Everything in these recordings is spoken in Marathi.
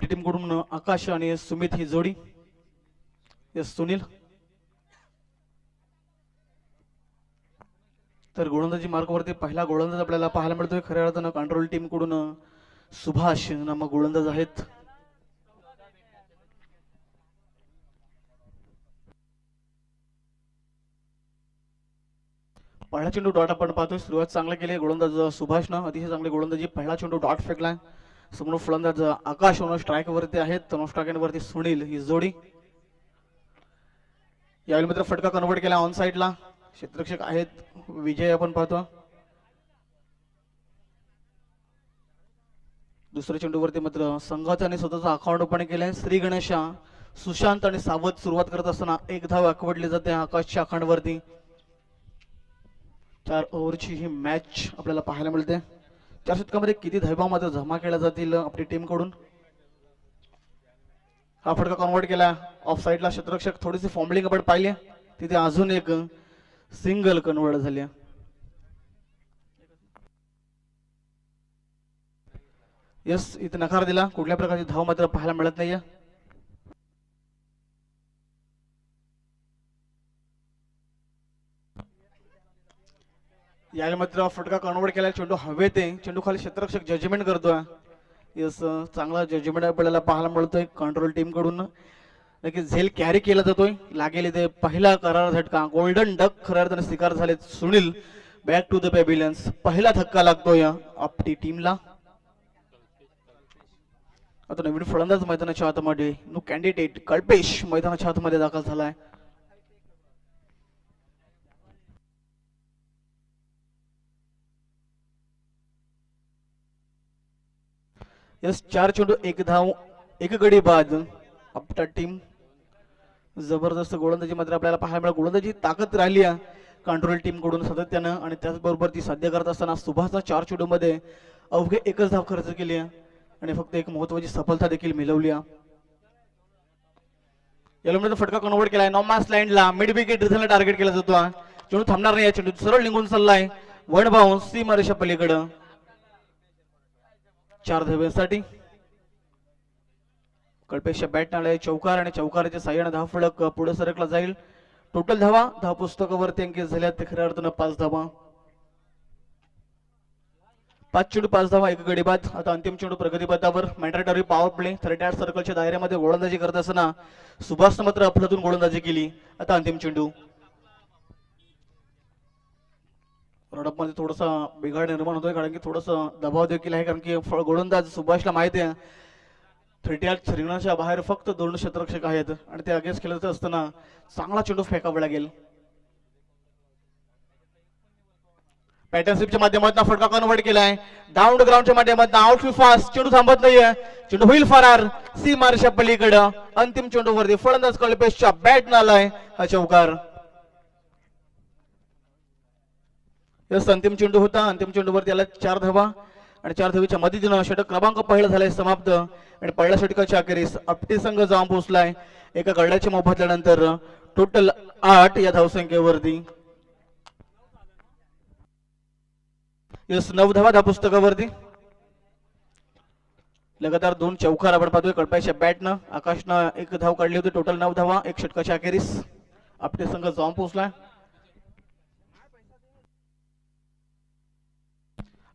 आपली टीम कडून आकाश आणि सुमित ही जोडी. यस सुनील. तर गोलंदाजी मार्गावरती पहिला गोलंदाज आपल्याला पाहायला मिळतोय. खऱ्या अर्थानं कंट्रोल टीम कडून सुभाष नामक गोलंदाज आहेत. पहिला चेंडू डॉट आपण पाहतोय. सुरुवात चांगली केली गोलंदाज सुभाषनं. अतिशय चांगली गोलंदाजी. पहिला चेंडू डॉट फेकलाय. समोर फलंदाज आकाश स्ट्राईक वरती आहेत. स्ट्राईक वरती सुनील ही जोडी. यावेळी मात्र फटका कन्वर्ट केला ऑन साइडला. क्षेत्ररक्षक आहेत विजय आपण पाहतो. दुसऱ्या चेंडूवरती मात्र संघाने स्वतःचा अकाउंट ओपन केलाय. श्री गणेशा, सुशांत आणि सावध सुरुवात करत असताना एक धाव अकवडली जाते आकाशच्या अकाउंट वरती. 4 ओव्हरची ही मॅच आपल्याला पाहायला मिळते. 4 षटकामध्ये किती धावा मात्र जमा केल्या जातील आपली टीम कडून. हा फटका कन्वर्ट केला ऑफ साइडला. क्षेत्ररक्षक थोडीशी फॉर्मलिंग आपण पाहिली. तिथे अजून एक सिंगल कन्वर्ट झाली. यस इथे नकार दिला. कुठल्या प्रकारची धाव मात्र पाहायला मिळत नाहीये. याला मात्र फटका कन्वर्ट केला. चेंडू हवेत आहे. चेंडू खाली क्षेत्ररक्षक जजमेंट करतोय. यस चांगला जजमेंट आपल्याला पाहायला मिळतोय कंट्रोल टीम कडून. नक्कीच झेल कॅरी केला जातोय. लागेल इथे पहिला करार झटका. गोल्डन डक खऱ्या अर्थाने स्वीकार झाले Sunil. Back to the pavilions. पहिला धक्का लागतोय आपली टीमला. आता नवीन फलंदाज मैदानाच्या आतमध्ये नो कॅन्डिडेट कल्पेश मैदानाच्या आतमध्ये दाखल झालाय. यस 4 चेंडू 1 धाव 1 गडी बाद. आपली टीम जबरदस्त गोलंदाजी मात्र आपल्याला पाहायला मिळाली. गोलंदाजी ताकद राहिली आहे कंट्रोल टीम कडून सातत्यानं. आणि त्याचबरोबर ती साध्य करत असताना सुभाषचा 4 चेंडूमध्ये अवघे 1च धाव खर्च केली आहे आणि फक्त एक महत्वाची सफलता देखील मिळवली आहे. याला फटका कन्वर्ट केलाय. नॉमास लाईनला मिड विकेट रिझनला टार्गेट केला जातो. चेंडू थांबणार नाही. चेंडू सरळ निघून चाललाय. वन बाउन्स सीमारेषा पलीकडं. 4 धावांसाठी कल्पेशच्या बॅट आलाय चौकार आणि चौकाराच्या साह्याने धाव फलक पुढे सरकला जाईल. टोटल धावा पुस्तकावरती अंकित झाल्या ते खऱ्या अर्थानं 5 धावा. 5 चेंडू 5 धावा 1 गडी बाद. आता अंतिम चेंडू प्रगतीपथावर. मॅन्डेटरी पॉवर प्ले 38 सर्कलच्या दायऱ्यामध्ये गोलंदाजी करत असताना सुभाषनं मात्र अफलातून गोलंदाजी केली. आता अंतिम चेंडू. रडप मध्ये थोडासा बिघाड निर्माण होतोय कारण की थोडासा दबाव देखील आहे. कारण की गोलंदाज सुभाषला माहिती आहे 38 रिंगणाच्या बाहेर फक्त 2 क्षेत्ररक्षक आहेत आणि ते अगेन्स्ट खेळत असताना चांगला चेंडू फेकावा लागेल. पॅटर्नशिपच्या माध्यमातून फटका कन्वर्ट केलाय. डाऊन ग्राउंडच्या माध्यमातून आउट फास्ट. चेंडू थांबत नाहीये. चेंडू होईल फरार सीमारेषा पलीकडं. अंतिम चेंडूवरती फलंदाज कल्पेशच्या बॅट नालाय हा चौकार. यस अंतिम चेंडू होता. अंतिम चेंडूवरती आला 4 धावा आणि 4 धावीच्या मदतीनं षटक क्रमांक पहिला झालाय समाप्त. आणि पहिल्या षटकाच्या अखेरीस आपटी संघ जाऊन पोहोचलाय एका गड्याच्या मोबदल्यानंतर टोटल 8 या धावसंख्येवरती. यस 9 धावा धाव पुस्तकावरती. लगातार 2 चौकार आपण पाहतोय कल्पेशच्या बॅटनं. आकाशनं 1 धाव काढली होती. टोटल 9 धावा 1 षटकाच्या अखेरीस आपटे संघ जाऊन पोहोचलाय.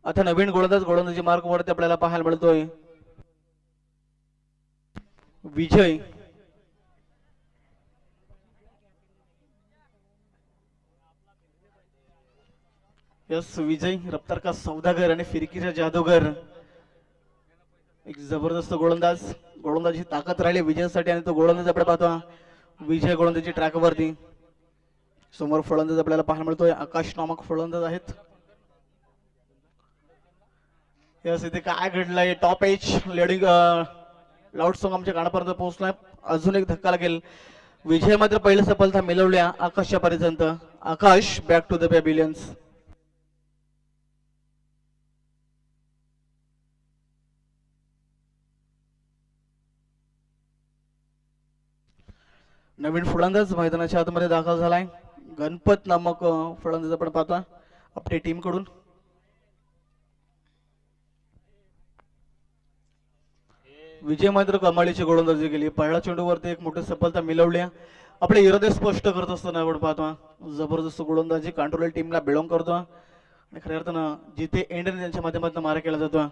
आता नवीन गोलंदाजी मार्गावरती आपल्याला पाहायला मिळतोय विजय. यस विजय रफ्तार का सौदागर आणि फिरकीचा जादूगर. एक जबरदस्त गोलंदाजी ताकद राहिली विजयासाठी. आणि तो गोलंदाज आपण पाहतो विजय गोलंदाजी ट्रॅकवरती. समोर फलंदाज आपल्याला पाहायला मिळतोय आकाश नामक फलंदाज आहेत. यस इथे काय घडलंय top edge leading loud song आमच्या कानापर्यंत पोहोचलाय. अजून एक धक्का लागेल. विजय मात्र पहिली सफलता मिळवल्या आकाशच्या पर्यंत. आकाश बॅक टू द पॅव्हिलियन्स. नवीन फलंदाज मैदानाच्या आतमध्ये दाखल झालाय. गणपत नामक फलंदाज आपण पाहतोय आपल्या टीम कडून. विजय मात्र कमालीची गोलंदाजी केली. पहिल्या चेंडूवरती एक मोठी सफलता मिळवली. आपले इरादे स्पष्ट करत असताना आपण पाहतो जबरदस्त गोलंदाजी कंट्रोल टीमला बिलॉंग करतो आणि खऱ्या अर्थानं जिथे एंडने त्यांच्या माध्यमातून मारा केला जातो.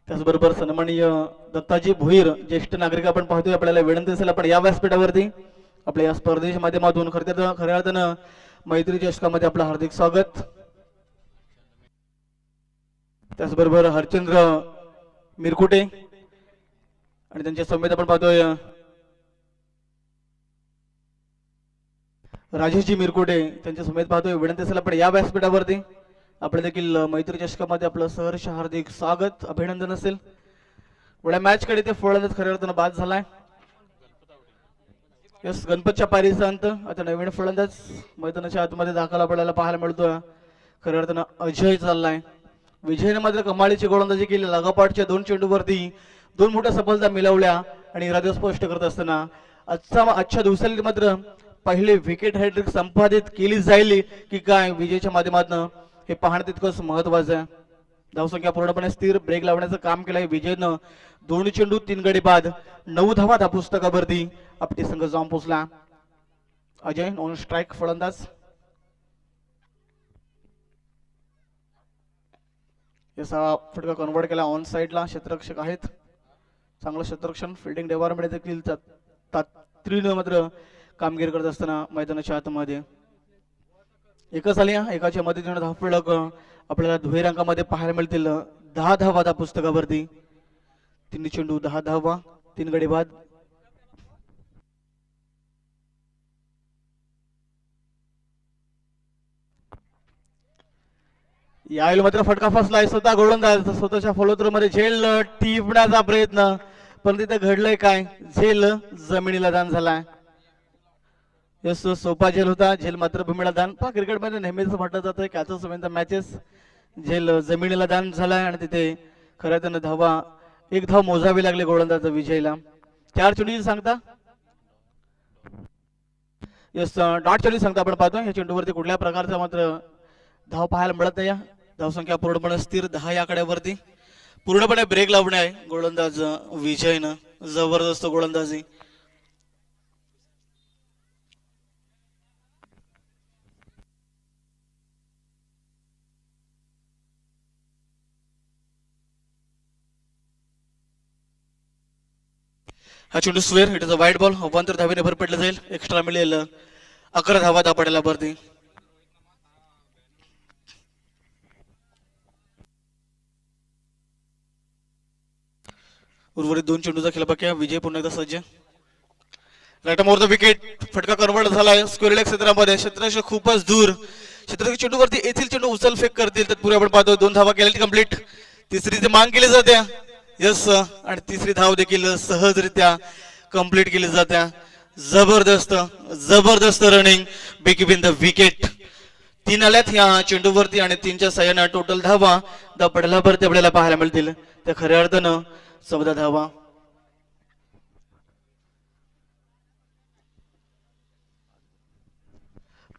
त्याचबरोबर सन्माननीय दत्ताजी भोईर ज्येष्ठ नागरिक आपण पाहतोय. आपल्याला विनंती असेल आपण या व्यासपीठावरती आपल्या या स्पर्धेच्या माध्यमातून खऱ्या अर्थानं मैत्री चषकामध्ये आपलं हार्दिक स्वागत. त्याचबरोबर हरचंद्र मिरकुटे आणि त्यांच्या समेत आपण पाहतोय राजेशजी मिरकुटे त्यांच्या समेत पाहतोय. विनंती असेल आपण या व्यासपीठावरती आपलं देखील मैत्री चषकामध्ये आपलं सहर्ष हार्दिक स्वागत अभिनंदन असेल. एवढ्या मॅच कडे ते फळंदाज खऱ्या अर्थानं बाद झालाय. यस गणपतच्या पारीचा अंत. आता नवीन फलंदाज मैदानाच्या आतमध्ये दाखल आपल्याला पाहायला मिळतोय. खऱ्या अर्थानं अजय चाललाय. विजयने मात्र कमालीची गोलंदाजी केली. लगापाठच्या 2 चेंडूवरती 2 मोठ्या सफलता मिळवल्या आणि इरादे स्पष्ट करत असताना आजच्या दिवसाला मात्र पहिले विकेट हॅट्रिक संपादित केली जाईल की काय विजयच्या माध्यमातून हे पाहणं तितकंच महत्वाचं आहे. धावसंख्या पूर्णपणे स्थिर ब्रेक लावण्याचं काम केलंय विजयनं. 2 चेंडू 3 गडी बाद 9 धावा त्या पुस्तकावरती आपली संघ जाऊन पोहोचला. अजय ऑन स्ट्राईक फलंदाज. याचा फटका कन्वर्ट केला ऑन साइडला. क्षेत्ररक्षक आहेत. चांगलं क्षेत्ररक्षण फिल्डिंग डिपार्टमेंट देखील तातडीनं मात्र कामगिरी करत असताना मैदानाच्या आतमध्ये एकच आली. एकाच्या मदतीने धावफलक आपल्याला दुहेरी अंकामध्ये पाहायला मिळतील. 10 धावा त्या पुस्तकावरती. 3 चेंडू 10 धावा 3 गडी बाद. यावेळी मात्र फटका फसलाय. स्वतः गोलंदाज स्वतःच्या फॉलोथ्रू मध्ये झेल टिपण्याचा प्रयत्न पण तिथे घडलंय काय. झेल जमिनीला दान झालाय. यस सोपा झेल होता. झेल मात्र भूमीला दान. पहा क्रिकेटमध्ये नेहमीच म्हटलं जातं कॅचेस समेत मॅचेस झेल जमिनीला दान झालाय आणि तिथे खऱ्या त्यानं धावा 1 धाव मोजावी लागली गोलंदाज विजयला. 4 चेंडूची सांगता. यस डॉट चेंडू सांगता आपण पाहतो. या चेंडूवरती कुठल्या प्रकारचा मात्र धाव पाहायला मिळत नाही. धावसंख्या पूर्णपणे स्थिर 10 या कड्यावरती. पूर्णपणे ब्रेक लावणे आहे गोलंदाज विजयनं. जबरदस्त गोलंदाजी. हा चेंडू स्वेअर. इट इज अ वाईट बॉल. अवांतर धावेने भर पडलं जाईल. एक्स्ट्रा मिळेल. 11 धावा दापडायला वरती. उर्वरित 2 चेंडूचा खेळ बाकी आहे. विजय पुन्हा एकदा सज्ज. Right more the wicket. फटका कन्वर्ट झालाय स्क्वेअर लेग क्षेत्रामध्ये. क्षेत्ररक्षक खूपच दूर. क्षेत्ररक्षक चेंडूवरती येथील चेंडू उचल फेक करतील. तत्पूर्वी आपण पाहतो 2 धावा केल्या कंप्लीट. तिसरीची मांग केली जाते. यस आणि तिसरी धाव देखील सहजरित्या कंप्लीट केली जाते. जबरदस्त जबरदस्त रनिंग बिटवीन द विकेट. 3 आल्यात या चेंडूवरती आणि 3च्या साह्यानं टोटल धावा पडल्यावरती आपल्याला पाहायला मिळतील. त्या खऱ्या अर्थानं 14 धावा.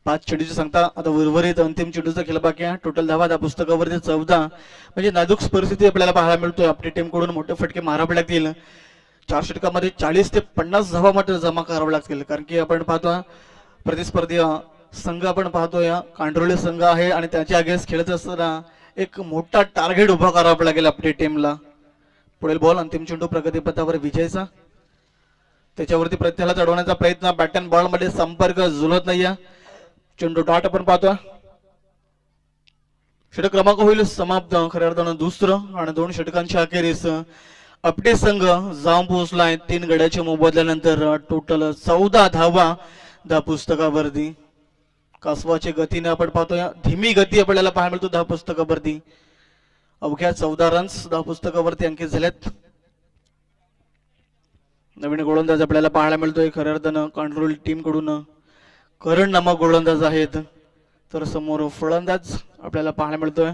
पाच चेंडूची सांगता. आता उर्वरित अंतिम चेंडूचा खेळ बाकी आहे. टोटल धावा त्या पुस्तकावरती 14. म्हणजे नाजूक परिस्थिती आपल्याला पाहायला मिळतोय. आपली टीम कडून मोठे फटके मारावे लागतील. 4 षटकामध्ये 40 ते 50 धावा मात्र जमा करावे लागतील. कारण की आपण पाहतो प्रतिस्पर्धी संघ आपण पाहतोय कांडोळे संघ आहे आणि त्याच्या अगेन्स्ट खेळत असताना एक मोठा टार्गेट उभा करावा लागेल आपली टीमला. पुढील बॉल अंतिम चेंडू प्रगतीपथावर विजयचा. त्याच्यावरती प्रत्येकाला चढवण्याचा प्रयत्न. बॅट अँड बॉल मध्ये संपर्क जुळत नाहीये. चेंडू डॉट आपण पाहतोय. षटक क्रमांक होईल समाप्त. खऱ्या अर्थानं दुसरं आणि 2 षटकांच्या अखेरीस आपटे संघ जाऊन पोहोचलाय 3 गड्याच्या मोबदल्यानंतर. टोटल 14 धावा धा पुस्तकावरती. कासवाच्या गतीने आपण पाहतोय धीमी गती आपल्याला पाहायला मिळतो धा पुस्तकावरती. अवघ्या 14 रन्स धा पुस्तकावरती अंकित झालेत. नवीन गोलंदाज आपल्याला पाहायला मिळतोय. खऱ्या अर्थानं कंट्रोल टीम कडून करण नामक गोलंदाज आहेत. तर समोर फलंदाज आपल्याला पाहायला मिळतोय.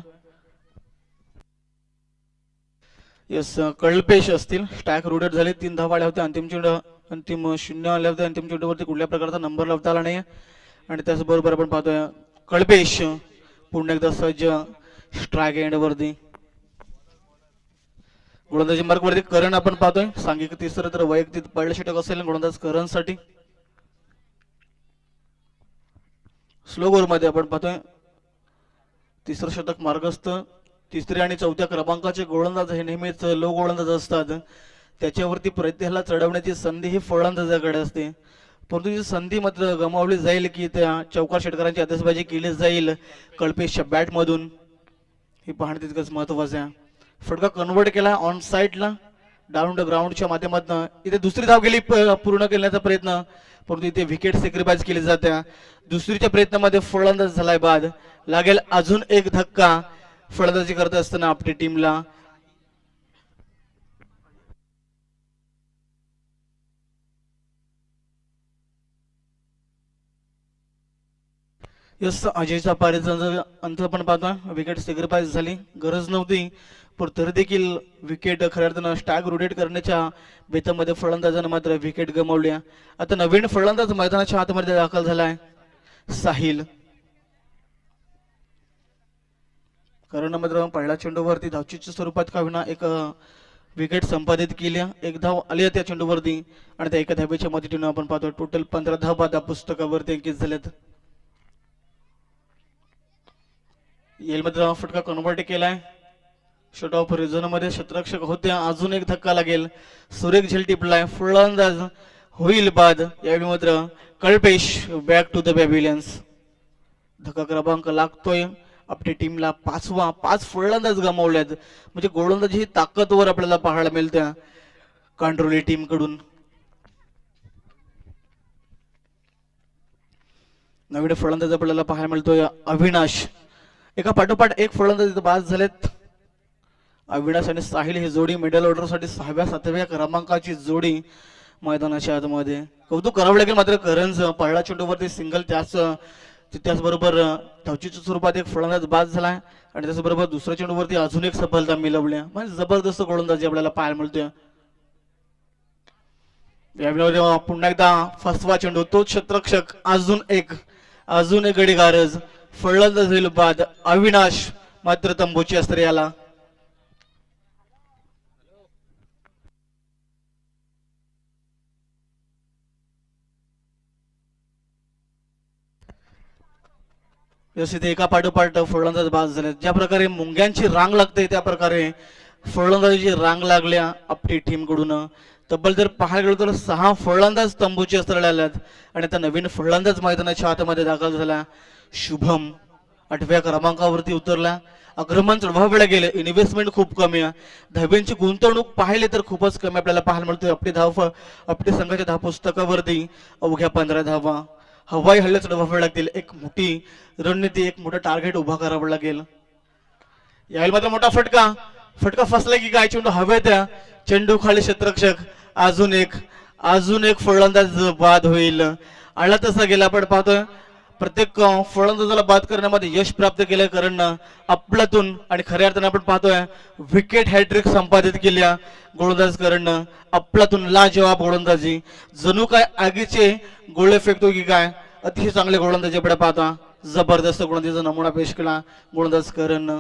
यस कळपेश असतील. स्टॅक रोटेट झाले. 3 धावा आल्या होत्या. अंतिम 0 आल्या होत्या. अंतिम चेंडूवरती कुठल्या प्रकारचा नंबर लावता आला नाही. आणि त्याचबरोबर आपण पाहतोय कळपेश पुन्हा एकदा सज्ज स्ट्राईक एंड वरती. गोलंदाजी मार्क वरती करण आपण पाहतोय. सांघिक तिसरं तर वैयक्तिक पहिलं षटक असेल गोलंदाज करणसाठी. स्लो ओव्हर मध्ये आपण पाहतोय तिसरं शतक मार्गस्थ. तिसऱ्या आणि चौथ्या क्रमांकाचे गोलंदाज हे नेहमीच लो गोलंदाज असतात. त्याच्यावरती प्रत्येकाला चढवण्याची संधी ही फलंदाजाकडे असते. परंतु ही संधी मात्र गमावली जाईल की त्या चौकार षटकारांची आतषबाजी केली जाईल कल्पेशच्या बॅटमधून, ही पाहणं तितकंच महत्वाचं आहे. फटका कन्वर्ट केला ऑन साईडला डाऊन द ग्राउंडच्या माध्यमातून. इथे दुसरी धाव गेली पूर्ण करण्याचा प्रयत्न, परंतु इथे विकेट सेक्रिफाईस केली जाते. दुसरीच्या प्रयत्नामध्ये फलंदाज झालाय बाद. लागेल अजून एक धक्का फलंदाजी करत असताना आपल्या टीमला. यस अजयच्या पारीचा अंत पण पाहतोय. विकेट सेक्रिफाईस झाली, गरज नव्हती पण तरी देखील विकेट खऱ्या अर्थानं स्टॅग रोटेट करण्याच्या बेतामध्ये फलंदाजानं मात्र विकेट गमावल्या. आता नवीन फलंदाज मैदानाच्या आतमध्ये दाखल झालाय साहिल. कारण मात्र पहिल्या चेंडूवरती धावचीच्या स्वरूपात का विना एक विकेट संपादित केल्या. एक धाव आली त्या चेंडूवरती आणि त्या एका धावेच्या मदतीने आपण पाहतो टोटल 15 धावा त्या पुस्तकावरती अंकित झाल्यात. येईल मात्र फटका कन्वर्ट केलाय शॉट ऑफ रिझन मध्ये. क्षेत्ररक्षक होत्या, अजून एक धक्का लागेल. सुरेख झेल टिपलाय, फलंदाज होईल बाद. यावेळी मात्र कल्पेश बॅक टू द पॅव्हिलियन्स. धक्का क्रमांक लागतोय आपल्या टीमला पाचवा. 5 फलंदाज गमावल्यात म्हणजे गोलंदाजी ही ताकदवर आपल्याला पाहायला मिळते कांडोली टीम कडून. नवीन फलंदाज आपल्याला पाहायला मिळतोय अविनाश. एका पाठोपाठ एक फलंदाज बाद झालेत. अविनाश आणि साहिल ही जोडी मिडल ऑर्डर साठी 6व्या 7व्या क्रमांकाची जोडी मैदानाच्या आतमध्ये. कौतुक करावं लागेल मात्र करणचं पहिल्या चेंडूवरती सिंगल, त्याचबरोबर धावचीच्या स्वरूपात एक फलंदाज बाद झालाय आणि त्याचबरोबर दुसऱ्या चेंडूवरती अजून एक सफलता मिळवल्या. म्हणजे जबरदस्त गोलंदाजी आपल्याला पाहायला मिळतोय. यावेळी पुन्हा एकदा फसवा चेंडू, तोच क्षेत्ररक्षक, अजून एक गडी गारज. फलंदाज होईल बाद. अविनाश मात्र तंबूची अस्त्र याला. इथे एका पाठोपाठ फलंदाज बाद झाले. ज्या प्रकारे मुंग्यांची रांग लागते त्या प्रकारे फलंदाजीची रांग लागल्या आपली टीम कडून. तब्बल जर पाहायला गेलो तर 6 फलंदाज तंबूची अस्त्र आल्यात आणि आता नवीन फलंदाज मैदानाच्या आतमध्ये दाखल झाला शुभम. 8व्या क्रमांकावरती उतरला. आक्रमण चढवावेला गेले, इन्व्हेस्टमेंट खूप कमी आहे. धाब्यांची गुंतवणूक पाहिली तर खूपच कमी आपल्याला पाहायला मिळतोय. आपल्या संघाच्या धाव पुस्तकावरती अवघ्या 15 धावा. हवाई हल्ले चढवावे लागतील, एक मोठी रणनीती, एक मोठं टार्गेट उभा करावं लागेल. यावेळी मात्र मोठा फटका फसला की काय, चेंडू हवेत, चेंडू खाली क्षेत्ररक्षक, अजून एक फलंदाज बाद होईल. आला तसा गेला. आपण पाहतोय प्रत्येक फलंदाजाला बाद करण्यामध्ये यश प्राप्त केलं कारण आपल्यातून आणि खऱ्या अर्थाने आपण पाहतोय विकेट हॅट्रिक संपादित केल्या गोलंदाज करण. आपल्यातून लाजवाब गोलंदाजी, जणू काय आगीचे गोळे फेकतो की काय. अतिशय चांगले गोलंदाजी आपण पाहता. जबरदस्त गोलंदाजीचा नमुना पेश केला गोलंदाज करण.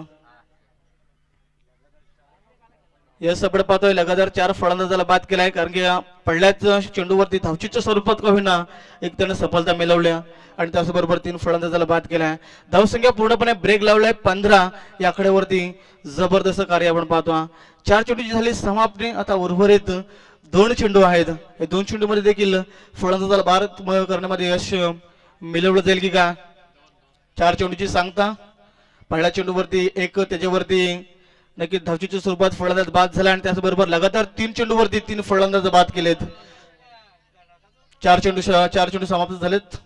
यस आपण पाहतोय लगातार 4 फलंदाजाला बाद केलाय कारण की पहिल्याच चेंडूवरती धावचीच्या स्वरूपात का होईना एक त्याने सफलता मिळवल्या आणि त्याचबरोबर 3 फलंदाजाला बाद केलाय. धावसंख्या पूर्णपणे ब्रेक लावलाय 15 या आकड्यावरती. जबरदस्त कार्य आपण पाहतो. 4 चेंडूची झाली समाप्ती. आता उर्वरित 2 चेंडू आहेत. हे 2 चेंडूमध्ये देखील फलंदाजाला बाद करण्यामध्ये यश मिळवलं जाईल की का. 4 चेंडूची सांगता. पहिल्या चेंडूवरती एक, त्याच्यावरती नक्कीच धावचीच्या स्वरूपात फलंदाज बाद झाला आणि त्याचबरोबर लगातार 3 चेंडूवरती 3 फलंदाज बाद केलेत. 4 चेंडू समाप्त झालेत.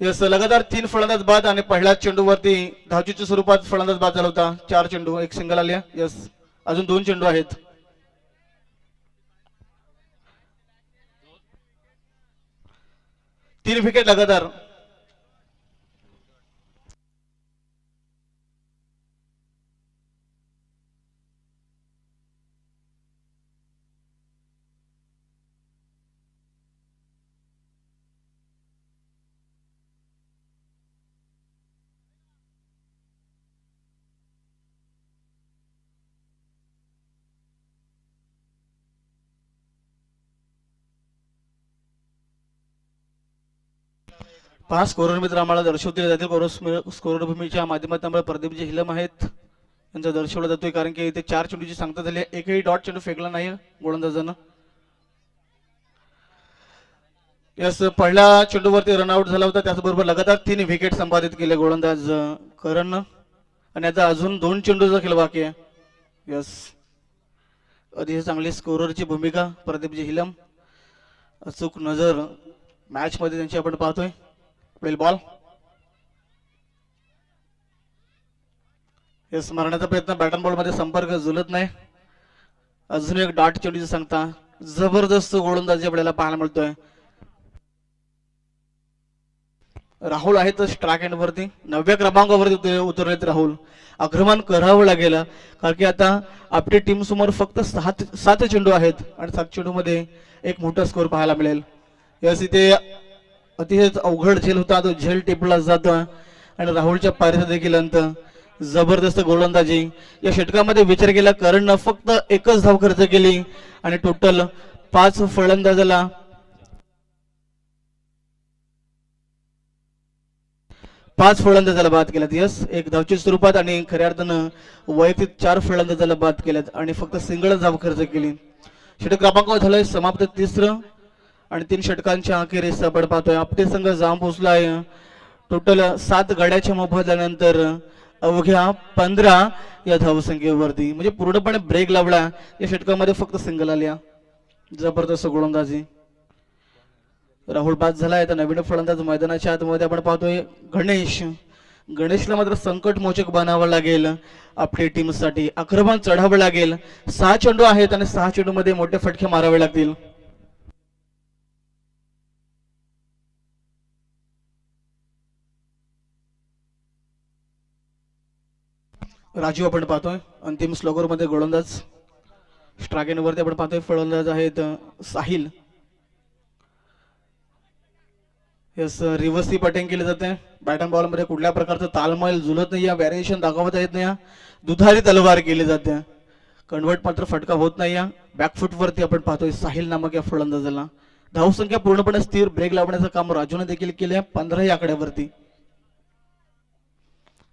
यस लगातार 3 फलंदाज बाद आणि पहिल्या चेंडूवरती धावचीच्या स्वरूपात फलंदाज बाद झाला होता. 4 चेंडू, एक सिंगल आले. यस अजून 2 चेंडू आहेत. 3 विकेट लगातार. पाच स्कोरर मित्र आम्हाला दर्शवतील जातील स्कोरर भूमीच्या माध्यमातून आम्हाला प्रदीप जे हिलम आहेत यांचा दर्शवला जातोय, कारण की इथे 4 चेंडूची सांगता झाली आहे. एकही डॉट चेंडू फेकला नाही गोलंदाजानं. यस, पहिल्या चेंडूवरती रनआउट झाला होता, त्याचबरोबर लगातार 3 विकेट संपादित केले गोलंदाज करण, आणि आता अजून 2 चेंडूचा खेळ बाकी आहे. यस, अतिशय चांगली स्कोररची भूमिका प्रदीप जी हिलम, अचूक नजर मॅच मध्ये त्यांची आपण पाहतोय. पुढील बॉल. यस, मारण्याचा प्रयत्न, बॅटन बॉल मध्ये संपर्क जुलत नाही. अजून एक डॉट चेंडूची सांगता, जबरदस्त गोलंदाजी आपल्याला पाहायला मिळतोय. राहुल आहेत स्ट्राईक एंड वरती, 9व्या क्रमांकावरती उतरलेत राहुल. आक्रमण करावं लागेल, कारण की आता आपली टीम समोर फक्त 7 चेंडू आहेत आणि 7 चेंडू मध्ये एक मोठा स्कोर पाहायला मिळेल. यस, इथे अतिशय अवघड झेल होता, तो झेल टिपला जातो आणि राहुलच्या पारीचा देखील अंत. जबरदस्त गोलंदाजी या षटकामध्ये. विचार केला करणनं फक्त एकच धाव खर्च केली आणि टोटल 5 फलंदाजाला 5 फलंदाजाला बाद केल्यात. यस, एक धावच्या स्वरूपात आणि खऱ्या अर्थानं वैयक्तिक 4 फलंदाजाला बाद केल्यात आणि फक्त सिंगल धाव खर्च केली. षटक क्रमांक झालंय समाप्त 3रं आणि 3 षटकांच्या अखेरीस आपण पाहतोय आपटे संघ जाम पोहोचलाय. टोटल 7 गड्याच्या मोबदल्यानंतर अवघ्या 15 या धावसंख्येवरती, म्हणजे पूर्णपणे ब्रेक लावला. या षटकामध्ये फक्त सिंगल आल्या. जबरदस्त गोलंदाजी. राहुल बाद झालाय, तर नवीन फलंदाज मैदानाच्या आतमध्ये आपण पाहतोय गणेश. गणेशला मात्र संकट मोचक बनावं लागेल आपल्या टीमसाठी. आक्रमण चढावं लागेल. 6 चेंडू आहेत आणि 6 चेंडू मध्ये मोठे फटके मारावे लागतील. राजू आपण पाहतोय अंतिम स्लोगर मध्ये गोलंदाज. स्ट्राईक वरती आपण पाहतोय फलंदाज आहेत साहिल. यस, रिव्हर्सची बॅटिंग केली जाते. बॅटन बॉल मध्ये कुठल्या प्रकारचं तालमेल जुलत नाही, या व्हेरिएशन दाखवता येत नाही. दुधारी तलवार केली जाते, कन्वर्ट मात्र फटका होत नाही. या बॅकफुट वरती आपण पाहतोय साहिल नामक या फलंदाजाला. धावसंख्या पूर्णपणे स्थिर, ब्रेक लावण्याचं काम राजूने देखील केले 15 या आकड्यावरती.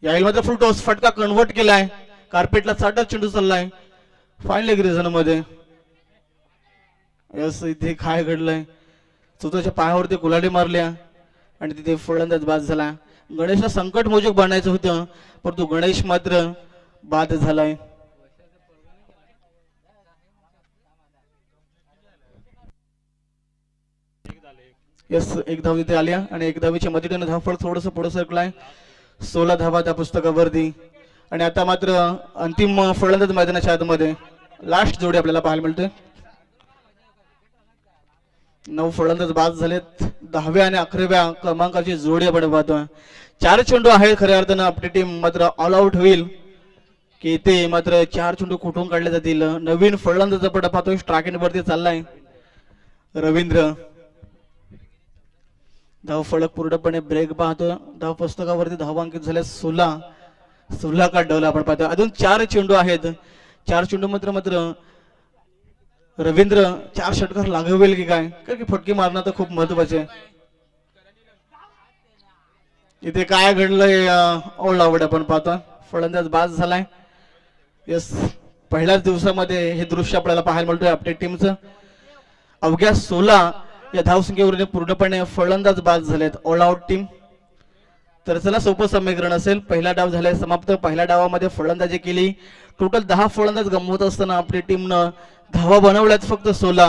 यावेळी मात्र फुल टॉस फटका कन्वर्ट केलाय. कार्पेटला 60 चेंडू चाललाय फाईन लेग रिझन मध्ये. यस, इथे काय घडलंय, स्वतःच्या पायावरती कुलाडी मारल्या आणि तिथे फलंदाज बाद झाला. गणेशला संकट मोचक बनायचं होतं, परंतु गणेश मात्र बाद झालाय. यस, एक धाव तिथे आल्या आणि एक धावीच्या मदतीने धावफळ थोडस पुढे सरकलाय. 16 धावा त्या पुस्तकावरती. आणि आता मात्र अंतिम फलंदाज मैदानाच्या आतमध्ये लास्ट जोडी आपल्याला पाहायला मिळते. 9 फलंदाज बाद झालेत. 10व्या आणि 11व्या क्रमांकाची जोडी आपण पाहतोय. 4 चेंडू आहेत. खऱ्या अर्थानं आपली टीम मात्र ऑल आउट होईल की ते मात्र 4 चेंडू कुठून काढले जातील. नवीन फलंदाज आपण पाहतोय स्ट्राईक वरती चाललाय रवींद्र. धाव फलक पूर्णपणे ब्रेक पाहतो. धाव पुस्तकावरती धावांकित झाल्या 16 काढवला आपण पाहतो. अजून 4 चेंडू आहेत. 4 चेंडू मात्र रवींद्र 4 षटकार लागवेल की काय, कारण की फटके मारणं तर खूप महत्वाचे. इथे काय घडलंय ऑल आउट आपण पाहतो. फलंदाज बाद झालाय. यस, पहिल्याच दिवसामध्ये हे दृश्य आपल्याला पाहायला मिळतोय आपल्या टीमचं. अवघ्या 16 या धावसंख्येवरून पूर्णपणे फलंदाज बाद झालेत. All out team. तर चला सोपं समीकरण असेल. पहिला डाव झालाय समाप्त. पहिल्या डावामध्ये फलंदाजी केली. टोटल 10 फलंदाज गमवत असताना आपल्या टीमनं धावा बनवल्यात फक्त 16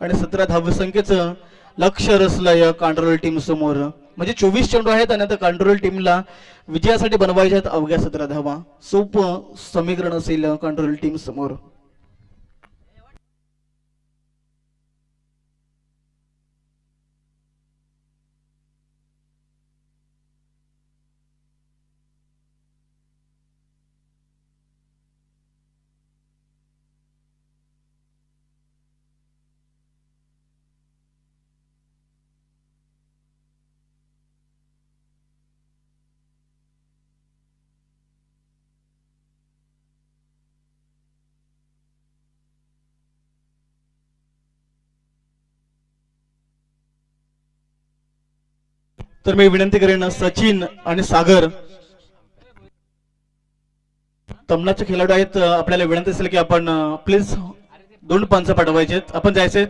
आणि 17 धावसंख्येचं लक्ष रचलंय कंट्रोल टीम समोर. म्हणजे 24 चेंडू आहेत आणि आता कंट्रोल टीमला विजयासाठी बनवायच्या आहेत अवघ्या 17 धावा. सोपं समीकरण असेल कंट्रोल टीम समोर. तर मी विनंती करेन सचिन आणि सागर तमनाचे खेळाडू आहेत, आपल्याला विनंती असेल की आपण प्लीज 2 पंच पाठवायचे, आपण जायचे.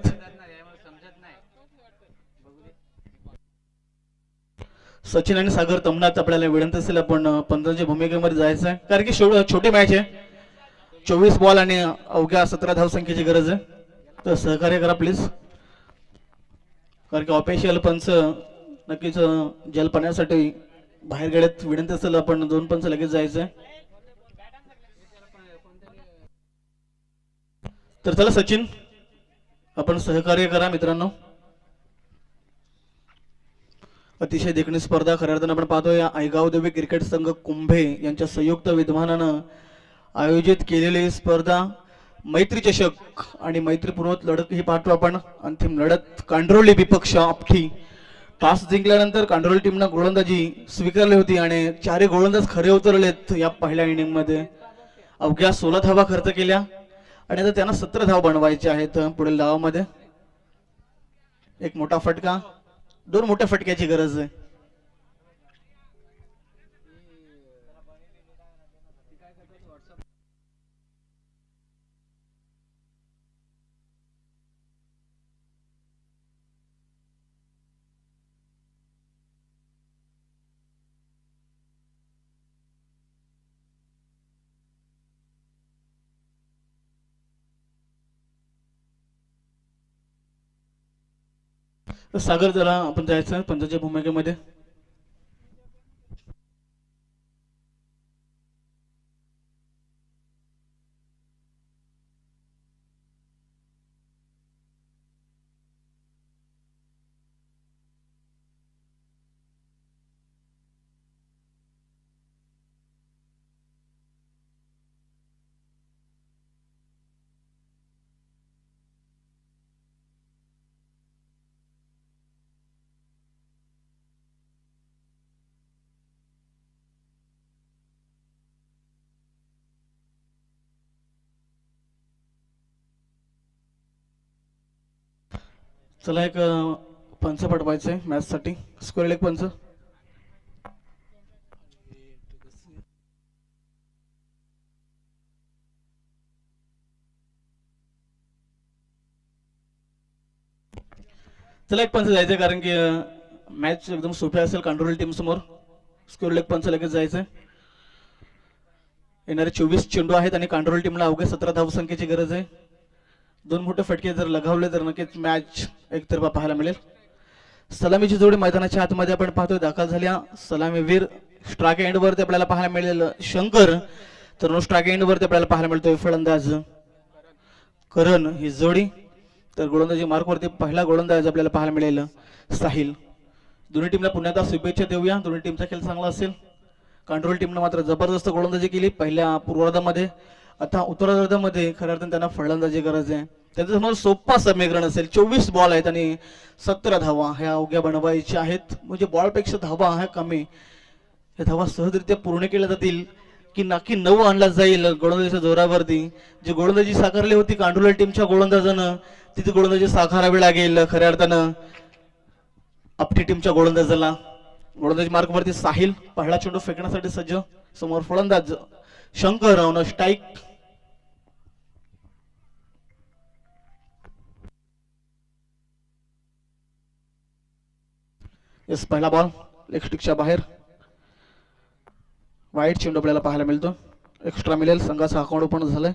सचिन आणि सागर तमनात आपल्याला विनंती असेल आपण पंचांच्या भूमिकेमध्ये जायचं आहे, कारण की छोटी मॅच आहे. 24 बॉल आणि अवघ्या 17 धावसंख्येची गरज आहे, तर सहकार्य करा प्लीज. कारण की ऑफिशियल पंच नक्कीच जलपाण्यासाठी बाहेर गेल्यात, विनंती असेल आपण 2 पंच लगेच जायचंय. तर चला सचिन, आपण सहकार्य करा मित्रांनो. अतिशय देखणी स्पर्धा खऱ्या अर्थानं आपण पाहतोय आयगाव देवी क्रिकेट संघ कुंभे यांच्या संयुक्त विद्यमानानं आयोजित केलेली स्पर्धा मैत्री चषक आणि मैत्रीपूर्वक लढत ही पाहतो आपण. अंतिम लढत कांड्रोली विपक्ष आपठी. टॉस जिंकल्यानंतर कांड्रोली टीमनं गोलंदाजी स्वीकारली होती आणि 4 गोलंदाज खरे उतरलेत या पहिल्या इनिंग मध्ये. अवघ्या 16 धावा खर्च केल्या आणि आता त्यांना 17 धावा बनवायचे आहेत पुढील डावामध्ये. एक मोठा फटका, 2 मोठ्या फटक्याची गरज आहे. सागर जरा आपण जायचं पंचाच्या भूमिकेमध्ये. चला एक पंच पाठवायचंय मॅच साठी. स्कोअर एक पंच. चला एक पंच जायचंय, कारण की मॅच एकदम सोपी असेल कांड्रोली टीम समोर. स्कोअर एक पंच लगेच जायचंय. येणारे 24 चेंडू आहेत आणि कांड्रोली टीमला अवघ्या 17 धावसंख्येची गरज आहे. 2 मोठे फटके जर लगावले तर नक्कीच मॅच एकतर्फा पाहायला मिळेल. सलामीची जोडी मैदानाच्या आतमध्ये आपण पाहतोय दाखल झाल्या. सलामीवीर स्ट्राइक एंड वरती आपल्याला पाहायला मिळेल शंकर, तर नो स्ट्राइक एंड वरती आपल्याला पाहायला मिळतोय फलंदाज करण ही जोडी. तर गोलंदाजी मार्क वरती पहिला गोलंदाज आपल्याला पाहायला मिळेल साहिल. दोन्ही टीमला पुन्हा एकदा शुभेच्छा देऊया. दोन्ही टीमचा खेळ चांगला असेल. कंट्रोल टीमने मात्र जबरदस्त गोलंदाजी केली पहिल्या पूर्वार्धामध्ये. आता उत्तरार्धामध्ये खऱ्या अर्थाने त्यांना फलंदाजी गरज आहे. त्यांच्यासमोर सोपा समीकरण असेल. 24 बॉल आहेत आणि 17 धावा ह्या अवघ्या बनवायच्या आहेत. म्हणजे बॉलपेक्षा धावा ह्या कमी, ह्या धावा सहजरित्या पूर्ण केल्या जातील की नक्की 9 आणला जाईल गोलंदाजीच्या जोरावरती. जी गोलंदाजी साकारली होती कांडोली टीमच्या गोलंदाजानं, तिथे गोलंदाजी साकारावी लागेल खऱ्या अर्थानं आपटी टीमच्या गोलंदाजाला. गोलंदाजी मार्कवरती साहिल पहिला चेंडू फेकण्यासाठी सज्ज. समोर फलंदाज शंकर ऑन स्ट्राइक. यस, पहिला बॉल लेग स्टिकच्या बाहेर. वाईट चेंडू आपल्याला पाहायला मिळतो. एक्स्ट्रा मिळेल. संघाचा अकाउंट ओपन झालंय.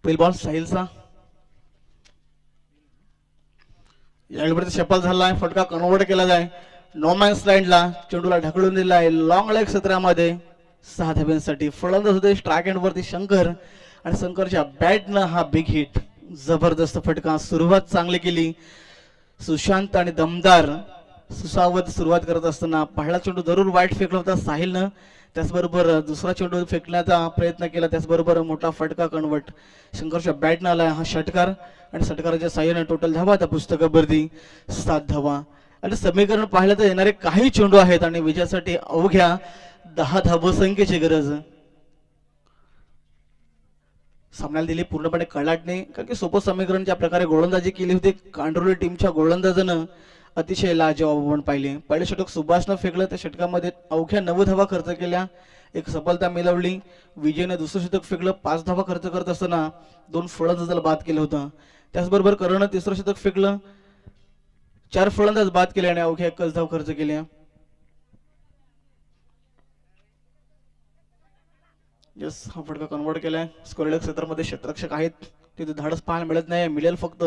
पहिला बॉल साहिलचा. यावेळी शपल झालाय. फटका कन्वर्ट केला जाय. नो मॅन्स लँडला चेंडूला ढकलून दिलाय लॉंग लेग क्षेत्रामध्ये 6 धाब्यांसाठी. फलंदाज होते स्ट्राइक एंड वरती शंकर आणि शंकरच्या बॅटनं हा बिग हिट. जबरदस्त फटका. सुरुवात चांगली केली सुशांत आणि दमदार सुसावत सुरुवात करत असताना पहिला चेंडू जरूर वाईट फेकला होता साहिलनं. त्याचबरोबर दुसरा चेंडू फेकण्याचा प्रयत्न केला. त्याचबरोबर मोठा फटका कन्वर्ट शंकरच्या बॅटनं आला हा षटकार आणि षटकाराच्या साह्याने टोटल धावा त्या पुस्तकावरती 7 धावा. आणि समीकरण पाहिलं तर येणारे काही चेंडू आहेत आणि विजयासाठी अवघ्या 10 धावसंख्येची गरज. सामन्याला दिली पूर्णपणे कलाटणे, कारण की सोपं समीकरण ज्या प्रकारे गोलंदाजी केली होती कांडोली टीमच्या गोलंदाजानं अतिशय लाजवाब आपण पाहिले. पहिले षटक सुभाषनं फेकलं, त्या षटकामध्ये अवघ्या 9 धावा खर्च केल्या, एक सफलता मिळवली. विजयनं दुसरं षटक फेकलं, 5 धावा खर्च करत असताना 2 फलंदाजाला बाद केलं होतं. त्याचबरोबर करणं तिसरं षटक फेकलं, 4 फलंदाज बाद केले आणि अवघ्या 1 धाव खर्च केल्या. यस, हा फटका कन्वर्ट केलाय. स्कोरलेग क्षेत्रामध्ये क्षेत्ररक्षक आहेत, तिथे धाडस पाहायला मिळत नाही, मिळेल फक्त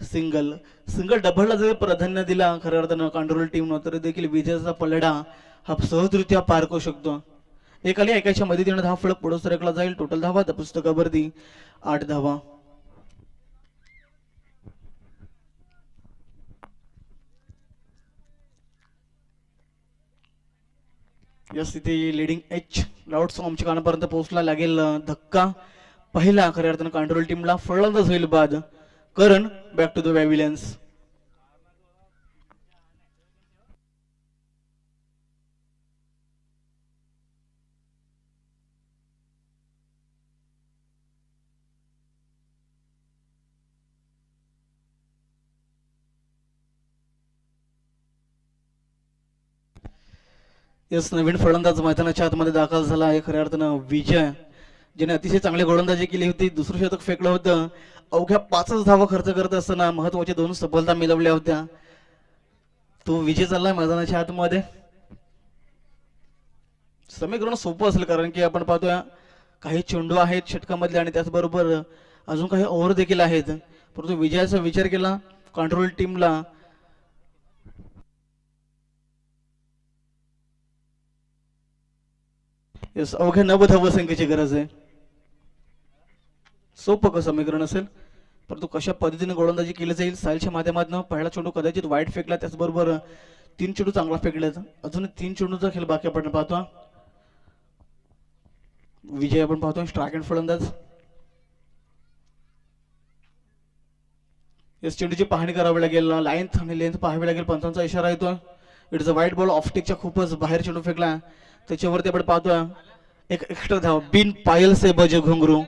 सिंगल. सिंगल डबलला जरी प्राधान्य दिला खऱ्या अर्थानं कांडोली टीमनं, तरी देखील विजयाचा पलडा हा सहजरित्या पार करू शकतो. एकाली एकाच्या मदतीने 10 फलक पुढे सरकला जाईल. टोटल धावा त्या पुस्तकावरती 8 धावा. यस, इथे लिडिंग एच लाऊड सॉंग आमच्या कानापर्यंत पोहोचला. लागेल धक्का पहिला खऱ्या अर्थानं कांडोली टीमला. फलंदाज होईल बाद. करण बॅक टू द पॅव्हिलियन्स. यस, नवीन फलंदाज मैदानाच्या आतमध्ये दाखल झाला आहे खऱ्या अर्थानं विजय, ज्याने अतिशय चांगली गोलंदाजी केली होती. दुसरं शतक फेकलं होतं, अवघ्या 5 धावा खर्च करत असताना महत्वाच्या 2 सफलता मिळवल्या होत्या. तो विजय चाललाय मैदानाच्या आतमध्ये. समीकरण सोपं असेल, कारण की आपण पाहतोय काही चेंडू आहेत षटकामधले आणि त्याचबरोबर अजून काही ओव्हर देखील आहेत, परंतु विजयाचा विचार केला कंट्रोल टीमला यस अवघ्या 9 धावसंख्येची गरज आहे. सोपं कसं समीकरण असेल, परंतु कशा पद्धतीने गोलंदाजी केली जाईल. साईलच्या माध्यमातून पहिला चेंडू कदाचित वाईट फेकला, त्याचबरोबर 3 चेंडू चांगला फेकल्यात, अजून 3 चेंडूचा खेळ बाकी आपण पाहतो. विजय आपण पाहतो स्ट्राईक अँड फलंदाज. यस, चेंडूची पाहणी करावी लागेल, लाईन आणि लेंथ पाहावी लागेल. पंचांचा इशारा येतो. इट्स अ वाईट बॉल. ऑफस्टिकच्या खूपच बाहेर चेंडू फेकला, त्याच्यावरती आपण पाहतोय एक एक्स्ट्रा धाव. बिन पायल से बजे घुंगरू,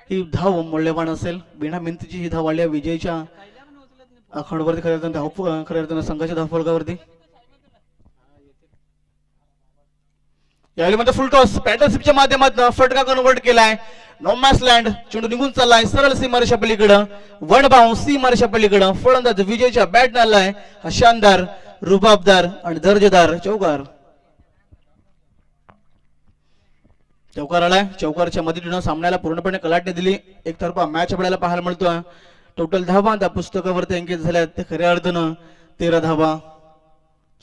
ही धाव मूल्यवान असेल. बिना मेहनतीची ही धाव आली विजयच्या आखाडवरती खऱ्या अर्थानं खऱ्या अर्थानं संघाच्या धावफलकावरती. यावेळी मध्ये फुल टॉस पॅटर्नशिपच्या माध्यमातून फटका कन्वर्ट केलाय. No man's land. चेंडू निघून चाललाय सरळ सीमारेषा पलीकडं. वन बाउंड सीमारेषा पलीकडं. फलंदाज विजयच्या बॅट आलाय. हा शानदार, रुबाबदार आणि दर्जेदार चौकार. चौकार आलाय. चौकारच्या मदतीनं सामन्याला पूर्णपणे कलाटणी दिली. एकतर्फा मॅच आपल्याला पाहायला मिळतोय. टोटल धावा त्या पुस्तकावरती अंकित झाल्यात ते खऱ्या अर्थानं 13 धावा.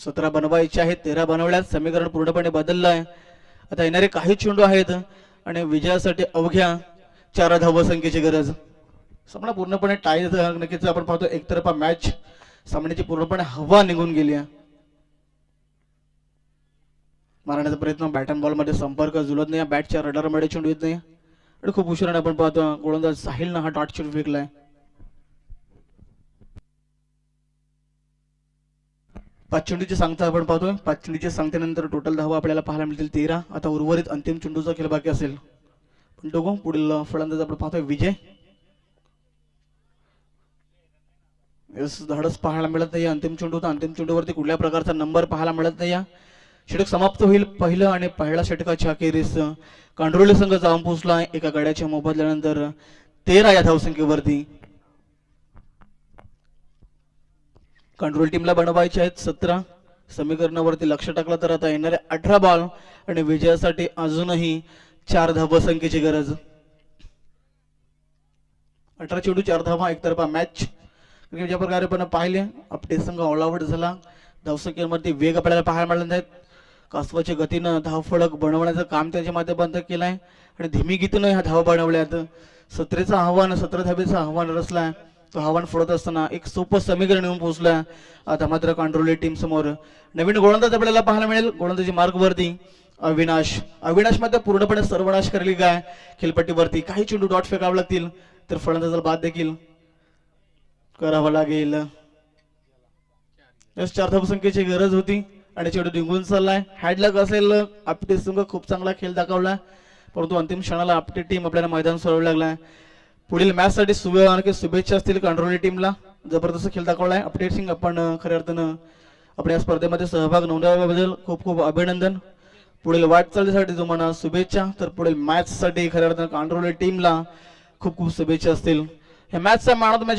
17 बनवायचे आहेत, 13 बनवल्यात. समीकरण पूर्णपणे बदललंय. आता येणारे काही चेंडू आहेत आणि विजयासाठी अवघ्या 4 धावसंख्येची गरज. सामना पूर्णपणे टाय नक्कीच आपण पाहतो. एकतर्फा मॅच, सामन्याची पूर्णपणे हवा निघून गेली आहे. मारण्याचा प्रयत्न, बॅट अँड बॉल मध्ये संपर्क जुळत नाही. बॅटच्या रडारमध्ये चेंडू येत नाही आणि खूप उशिराने आपण पाहतो गोलंदाज साहिलनं हा डॉट चेंडू फेकलाय. पाच चेंडूची सांगता आपण पाहतोय. 5 चेंडूच्या सांगतेनंतर टोटल धावा आपल्याला पाहायला मिळतील 13. आता उर्वरित अंतिम चेंडूचा खेळ बाकी असेल. पण बघू पुढील फलंदाज आपण पाहतोय विजय. यस, धाडस पाहायला मिळत नाही. अंतिम चेंडू, अंतिम चेंडूवरती कुठल्या प्रकारचा नंबर पाहायला मिळत नाही. षटक समाप्त होईल. पहिलं आणि पहिल्या षटकाच्या अखेरीस कांडोली संघ जाऊन पोहोचला एका गड्याच्या मोबदल्यानंतर 13 या धावसंख्येवरती. कंट्रोल टीमला बनवायचे आहेत 17. समीकरणावरती लक्ष टाकलं तर आता येणारे 18 बॉल आणि विजयासाठी अजूनही 4 धावसंख्येची गरज. 18 चेंडू 4 धावा, एकतर्फा मॅच. ज्या प्रकारे आपण पाहिले आपटे संघ ऑल आउट झाला. धावसंख्येवरती वेग आपल्याला पाहायला मिळत आहेत. कासवाच्या गतीनं धावफलक बनवण्याचं काम त्यांच्या माध्यमातून केलंय आणि धीमी गतीनं ह्या धावा बनवल्यात. 17चं आव्हान, 17 धावेचं आव्हान रचलाय. तो आव्हान फोडत असताना एक सोपं समीकरण येऊन पोहोचलं. आता मात्र कंट्रोल टीम समोर नवीन गोलंदाज आपल्याला पाहायला मिळेल. गोलंदाजी मार्गवरती अविनाश. अविनाश मध्ये पूर्णपणे सर्वनाश करेल काय खेळपट्टीवरती. काही चेंडू डॉट फेकावे लागतील तर फलंदाजाला बाद देखील करावा लागेल. यस 4 धावसंख्येची गरज होती आणि चेंडू निघून चाललाय. हॅडलक असेल आपटे संघ खूप चांगला खेळ दाखवला परंतु अंतिम क्षणाला आपली टीम आपल्याला मैदान सोडवू लागलाय. पुढील मॅच साठी शुभेच्छा असतील कंट्रोल टीमला. जबरदस्त खेळ दाखवलाय अपडेट सिंग. आपण खऱ्या अर्थानं आपल्या या स्पर्धेमध्ये सहभाग नोंदवल्याबद्दल खूप खूप अभिनंदन. पुढील वाटचालीसाठी तुम्हाला शुभेच्छा. तर पुढील मॅच साठी खऱ्या अर्थानं कंट्रोल टीमला खूप खूप शुभेच्छा असतील. या मॅचचा मॅन ऑफ द मॅच